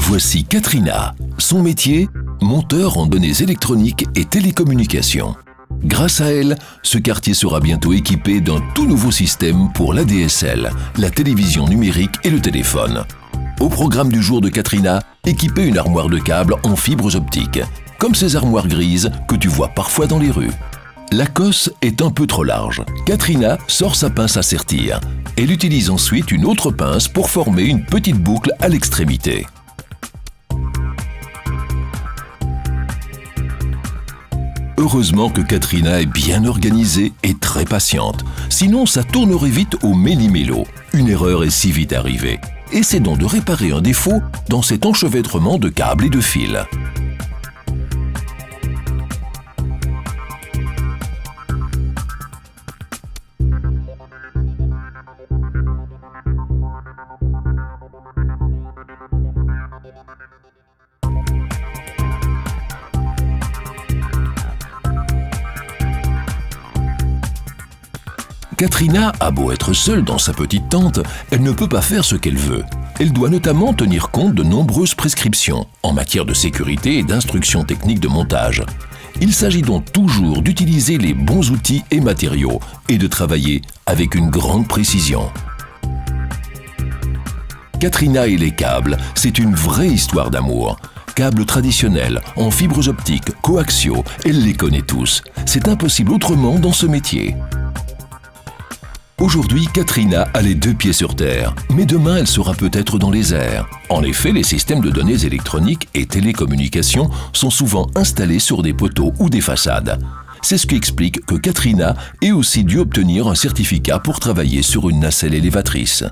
Voici Katrina. Son métier, monteur en données électroniques et télécommunications. Grâce à elle, ce quartier sera bientôt équipé d'un tout nouveau système pour l'ADSL, la télévision numérique et le téléphone. Au programme du jour de Katrina, équiper une armoire de câbles en fibres optiques, comme ces armoires grises que tu vois parfois dans les rues. La cosse est un peu trop large. Katrina sort sa pince à sertir. Elle utilise ensuite une autre pince pour former une petite boucle à l'extrémité. Heureusement que Katrina est bien organisée et très patiente. Sinon, ça tournerait vite au méli-mélo. Une erreur est si vite arrivée. Essaie donc de réparer un défaut dans cet enchevêtrement de câbles et de fils. Katrina a beau être seule dans sa petite tente, elle ne peut pas faire ce qu'elle veut. Elle doit notamment tenir compte de nombreuses prescriptions en matière de sécurité et d'instructions techniques de montage. Il s'agit donc toujours d'utiliser les bons outils et matériaux et de travailler avec une grande précision. Katrina et les câbles, c'est une vraie histoire d'amour. Câbles traditionnels, en fibres optiques, coaxiaux, elle les connaît tous. C'est impossible autrement dans ce métier. Aujourd'hui, Katrina a les deux pieds sur terre, mais demain elle sera peut-être dans les airs. En effet, les systèmes de données électroniques et télécommunications sont souvent installés sur des poteaux ou des façades. C'est ce qui explique que Katrina ait aussi dû obtenir un certificat pour travailler sur une nacelle élévatrice.